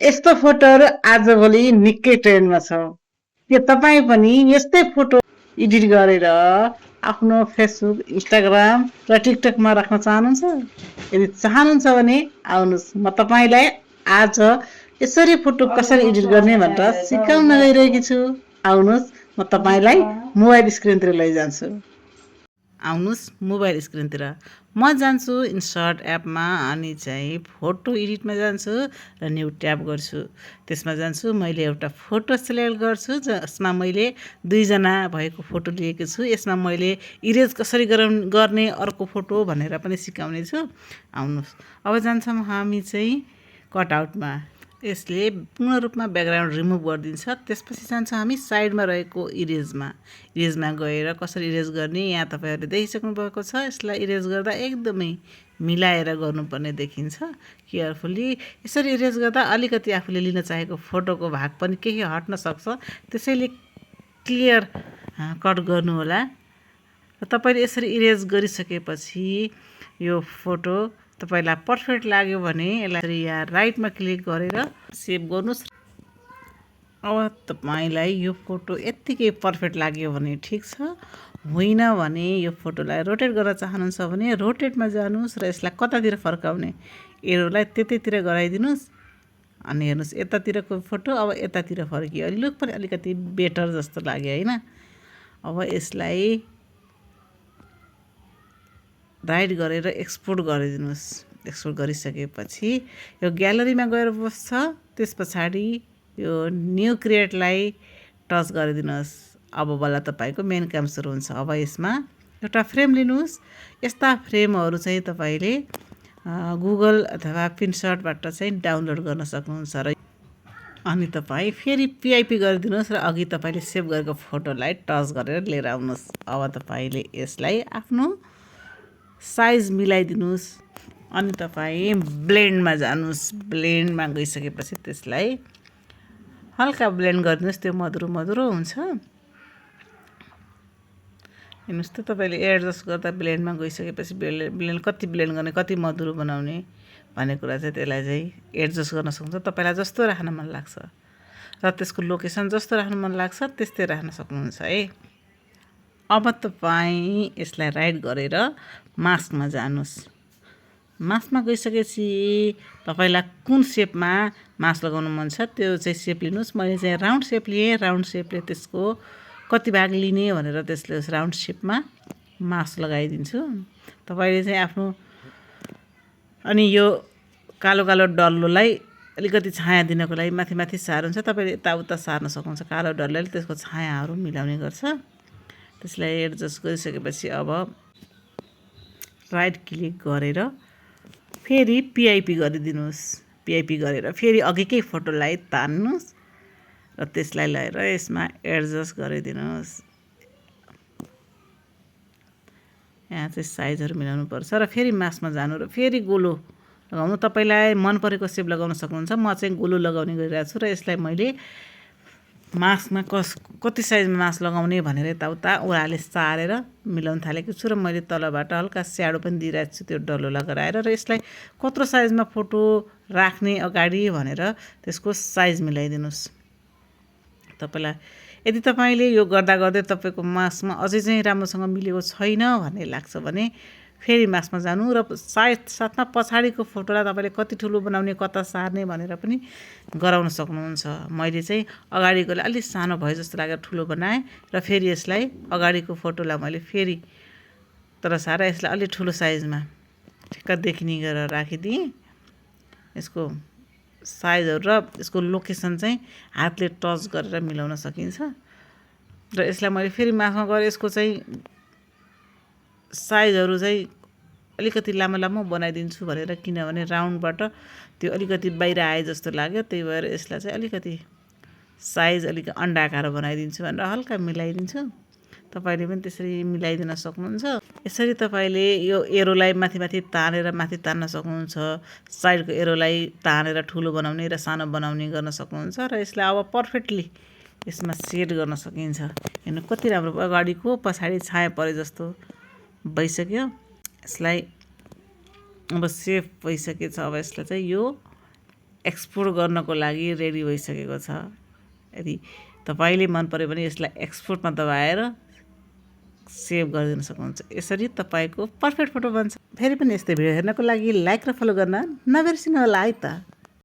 यस्तो फोटोहरू आजभोलि निकै ट्रेन्डमा छ। के तपाईँ पनि यस्तै फोटो एडिट गरेर आफ्नो फेसबुक, इन्स्टाग्राम र टिकटकमा राख्न चाहनुहुन्छ? यदि चाहनुहुन्छ भने आउनुहोस्, म तपाईँलाई आज यसरी फोटो कसरी एडिट गर्ने भनेर सिकाउन गइरहेकी छु। आउनुहोस्, म तपाईँलाई मोबाइल स्क्रिनतिर लैजान्छु। आउनुहोस् मोबाइल स्क्रिनतिर। म जान्छु इन्सर्ट एपमा अनि चाहिँ फोटो एडिटमा जान्छु र न्यू ट्याब गर्छु। त्यसमा जान्छु, मैले एउटा फोटो सिलेक्ट गर्छु जसमा मैले दुईजना भएको फोटो लिएको छु। यसमा मैले इरेज कसरी गर्ने अर्को फोटो भनेर पनि सिकाउने छु। आउनुहोस्, अब जान्छौँ हामी चाहिँ कटआउटमा। यसले पूर्ण रूपमा ब्याकग्राउन्ड रिमुभ गरिदिन्छ। त्यसपछि जान्छ हामी साइडमा रहेको इरेजमा गएर कसरी इरेज गर्ने यहाँ तपाईँहरूले देखिसक्नु भएको छ। यसलाई इरेज गर्दा एकदमै मिलाएर गर्नुपर्ने देखिन्छ केयरफुल्ली। यसरी इरेज गर्दा अलिकति आफूले लिन चाहेको फोटोको भाग पनि केही हट्न सक्छ, त्यसैले क्लियर कट गर्नुहोला। र तपाईँले यसरी इरेज गरिसकेपछि यो फोटो तपाईँलाई पर्फेक्ट लाग्यो भने यसलाई यहाँ राइटमा क्लिक गरेर सेभ गर्नुहोस्। अब तपाईँलाई यो फोटो यत्तिकै पर्फेक्ट लाग्यो भने ठिक छ, होइन भने यो फोटोलाई रोटेट गर्न चाहनुहुन्छ भने रोटेटमा जानुहोस् र यसलाई कतातिर फर्काउने एरोलाई त्यतैतिर गराइदिनुहोस्। अनि हेर्नुहोस्, यतातिरको फोटो अब यतातिर फर्कियो। अहिले लुक पनि अलिकति बेटर जस्तो लाग्यो होइन। अब यसलाई राइट गरेर एक्सपोर्ट गरिदिनुहोस्। एक्सपोर्ट गरिसकेपछि यो ग्यालरीमा गएर बस्छ। त्यस पछाडि यो न्यू क्रिएटलाई टच गरिदिनुहोस्। अब बल्ल तपाईँको मेन काम सुरु हुन्छ। अब यसमा एउटा फ्रेम लिनुहोस्। यस्ता फ्रेमहरू चाहिँ तपाईँले गुगल अथवा पिन्सर्टबाट चाहिँ डाउनलोड गर्न सक्नुहुन्छ। र अनि तपाईँ फेरि पिआइपी गरिदिनुहोस् र अघि तपाईँले सेभ गरेको फोटोलाई टच गरेर लिएर आउनुहोस्। अब तपाईँले यसलाई आफ्नो साइज मिलाइदिनुहोस्। अनि तपाईँ ब्लेन्डमा जानुहोस्। ब्लेन्डमा गइसकेपछि त्यसलाई हल्का ब्लेन्ड गरिदिनुहोस्। त्यो मधुरो हुन्छ। हेर्नुहोस् त, तपाईँले एडजस्ट गर्दा ब्लेन्डमा गइसकेपछि ब्लेन्ड कति ब्लेन्ड गर्ने, कति मधुरो बनाउने भन्ने कुरा चाहिँ त्यसलाई चाहिँ एडजस्ट गर्न सक्नुहुन्छ। तपाईँलाई जस्तो राख्न मन लाग्छ र त्यसको लोकेसन जस्तो राख्न मन लाग्छ त्यस्तै राख्न सक्नुहुन्छ है। अब तपाईँ यसलाई राइट गरेर मास्कमा जानुहोस्। मास्कमा गइसकेपछि तपाईँलाई कुन सेपमा मास्क लगाउनु मन छ त्यो चाहिँ सेप लिनुहोस्। मैले चाहिँ राउन्ड सेप लिएँ। राउन्ड सेपले त्यसको कति भाग लिने भनेर त्यसले राउन्ड सेपमा मास्क लगाइदिन्छु। तपाईँले चाहिँ आफ्नो अनि यो कालो कालो डल्लोलाई अलिकति छाया दिनको लागि माथि माथि सार्नुहुन्छ। तपाईँले यताउता सार्न सक्नुहुन्छ। कालो डल्लोले त्यसको छायाहरू मिलाउने गर्छ। त्यसलाई एडजस्ट गरिसकेपछि अब राइट क्लिक गरेर फेरि पिआइपी गरिदिनुहोस्। पिआइपी गरेर फेरि अघिकै फोटोलाई तान्नुहोस् र त्यसलाई लिएर यसमा एडजस्ट गरिदिनुहोस्। यहाँ चाहिँ साइजहरू मिलाउनु पर्छ र फेरि मास्कमा जानु र फेरि गोलो लगाउनु। तपाईँलाई मन परेको सेप लगाउन सक्नुहुन्छ। म चाहिँ गोलो लगाउने गरिरहेको छु र यसलाई मैले मास्कमा कति साइजमा मास्क लगाउने भनेर यताउता ओह्राले सारेर मिलाउन थालेको छु र मैले तलबाट हल्का स्याडो पनि दिइरहेको छु त्यो डल्लो लगाएर। र यसलाई कत्रो साइजमा फोटो राख्ने अगाडि भनेर त्यसको साइज मिलाइदिनुहोस्। तपाईँलाई यदि तपाईँले यो गर्दा गर्दै तपाईँको मास्कमा अझै चाहिँ राम्रोसँग मिलेको छैन भन्ने लाग्छ भने फेरि मास्कमा जानु र साथमा पछाडिको फोटोलाई तपाईँले कति ठुलो बनाउने, कता सार्ने भनेर पनि गराउन सक्नुहुन्छ। मैले चाहिँ अगाडिकोलाई अलिक सानो भयो जस्तो लागेर ठुलो बनाएँ र फेरि यसलाई अगाडिको फोटोलाई मैले फेरि तर सारा यसलाई अलि ठुलो साइजमा ठिक्क देखिने गरेर राखिदिएँ। यसको साइजहरू र यसको लोकेसन चाहिँ हातले टच गरेर मिलाउन सकिन्छ। र यसलाई मैले फेरि मास्कमा गएर यसको चाहिँ साइजहरू चाहिँ अलिकति लामो लामो बनाइदिन्छु भनेर, किनभने राउन्डबाट त्यो अलिकति बाहिर आए जस्तो लाग्यो। त्यही भएर यसलाई चाहिँ अलिकति साइज अलिक अन्डाकार बनाइदिन्छु भनेर हल्का मिलाइदिन्छु। तपाईँले पनि त्यसरी मिलाइदिन सक्नुहुन्छ। यसरी तपाईँले यो एरोलाई माथि माथि तानेर माथि तान्न सक्नुहुन्छ। साइडको एरोलाई तानेर ठुलो बनाउने र सानो बनाउने गर्न सक्नुहुन्छ। र यसलाई अब पर्फेक्टली यसमा सेट गर्न सकिन्छ। हेर्नु कति राम्रो अगाडिको पछाडि छाया परे जस्तो भइसक्यो। यसलाई अब सेफ भइसकेछ। अब यसलाई चाहिँ यो एक्सपोर्ट गर्नको लागि रेडी भइसकेको छ। यदि तपाईँले मन पर्यो भने यसलाई एक्सपोर्टमा दबाएर सेभ गरिदिन सक्नुहुन्छ। यसरी तपाईँको पर्फेक्ट फोटो बन्छ। फेरि पनि यस्तै भिडियो हेर्नको लागि लाइक र फलो गर्न नबिर्सिनु होला है त।